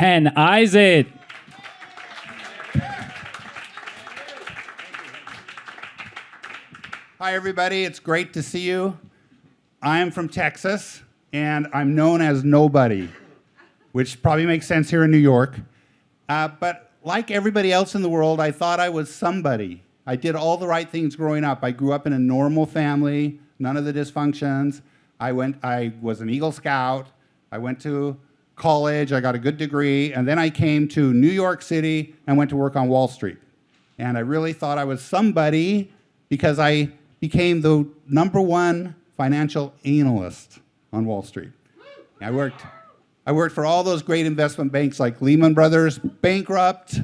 and Izatt. Hi, everybody. It's great to see you. I am from Texas, and I'm known as Nobody, which probably makes sense here in New York. But like everybody else in the world, I thought I was somebody. I did all the right things growing up. I grew up in a normal family, none of the dysfunctions. I was an Eagle Scout. I went to college. I got a good degree. And then I came to New York City and went to work on Wall Street. And I really thought I was somebody because I became the #1 financial analyst on Wall Street. I worked for all those great investment banks like Lehman Brothers, bankrupt,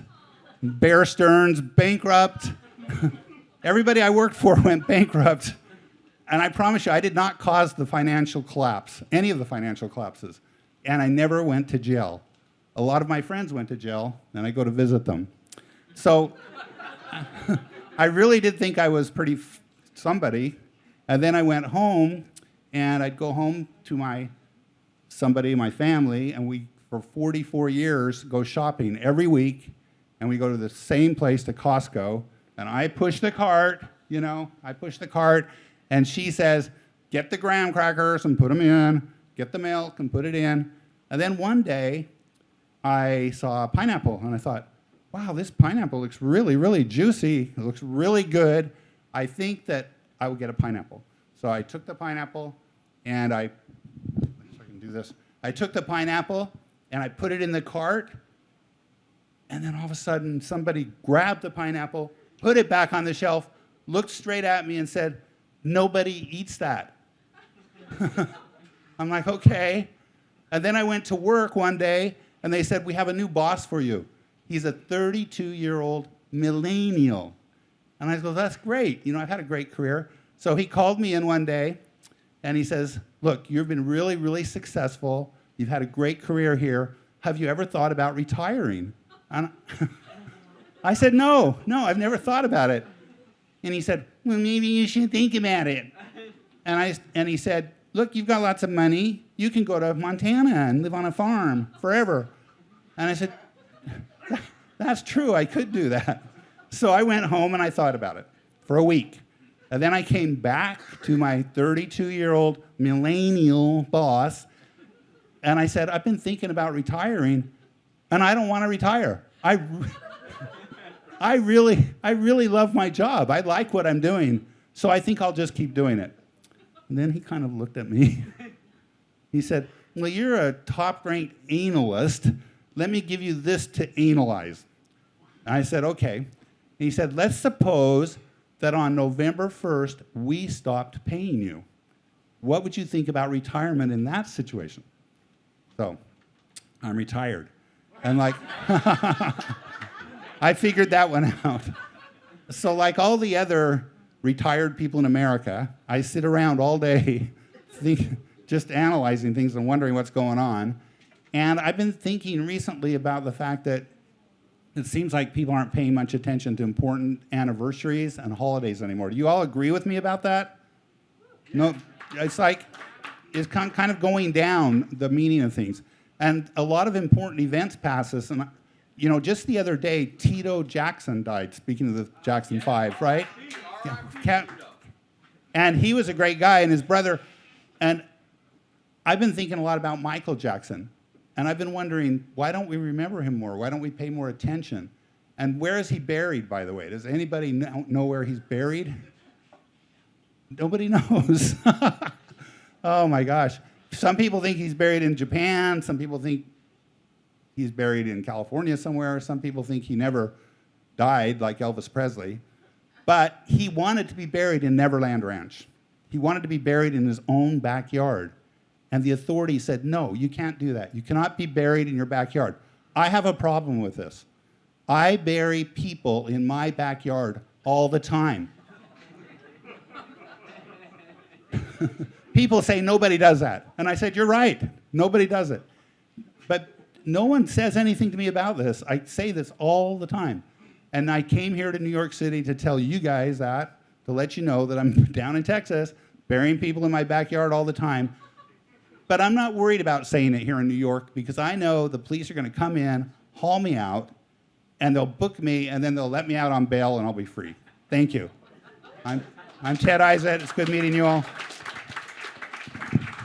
Bear Stearns, bankrupt. Everybody I worked for went bankrupt. And I promise you, I did not cause the financial collapse, any of the financial collapses. And I never went to jail. A lot of my friends went to jail, and I go to visit them. So I really did think I was pretty somebody. And then I went home, and I'd go home to my family, and we, for 44 years, go shopping every week, and we go to the same place, to Costco, and I push the cart, and she says, get the graham crackers and put them in, get the milk and put it in. And then one day, I saw a pineapple, and I thought, wow, this pineapple looks really, really juicy. It looks really good. I think that I will get a pineapple. So I took the pineapple, and I took the pineapple, and I put it in the cart, and then all of a sudden, somebody grabbed the pineapple, put it back on the shelf, looked straight at me and said, nobody eats that. I'm like, okay. And then I went to work one day, and they said, we have a new boss for you. He's a 32-year-old millennial. And I go, that's great. I've had a great career. So he called me in one day, and he says, look, you've been really, really successful. You've had a great career here. Have you ever thought about retiring? And I said, no, I've never thought about it. And he said, well, maybe you should think about it. And he said, look, you've got lots of money. You can go to Montana and live on a farm forever. And I said, that's true, I could do that. So I went home and I thought about it for a week. And then I came back to my 32-year-old millennial boss, and I said, I've been thinking about retiring, and I don't want to retire. I really love my job. I like what I'm doing, so I think I'll just keep doing it. And then he kind of looked at me. He said, well, you're a top-ranked analyst. Let me give you this to analyze. And I said, okay. And he said, let's suppose that on November 1st, we stopped paying you. What would you think about retirement in that situation? So I'm retired. And I figured that one out. So like all the other retired people in America, I sit around all day just analyzing things and wondering what's going on. And I've been thinking recently about the fact that it seems like people aren't paying much attention to important anniversaries and holidays anymore. Do you all agree with me about that? No, it's kind of going down, the meaning of things. And a lot of important events pass us. And, just the other day, Tito Jackson died, speaking of the Jackson 5, right? Yeah. And he was a great guy, and his brother. And I've been thinking a lot about Michael Jackson. And I've been wondering, why don't we remember him more? Why don't we pay more attention? And where is he buried, by the way? Does anybody know where he's buried? Nobody knows. Oh, my gosh. Some people think he's buried in Japan. Some people think he's buried in California somewhere. Some people think he never died, like Elvis Presley. But he wanted to be buried in Neverland Ranch. He wanted to be buried in his own backyard. And the authorities said, no, you can't do that. You cannot be buried in your backyard. I have a problem with this. I bury people in my backyard all the time. People say nobody does that. And I said, you're right. Nobody does it. But no one says anything to me about this. I say this all the time. And I came here to New York City to tell you guys that, to let you know that I'm down in Texas, burying people in my backyard all the time. But I'm not worried about saying it here in New York because I know the police are going to come in, haul me out, and they'll book me, and then they'll let me out on bail, and I'll be free. Thank you. I'm Ted Izatt. It's good meeting you all.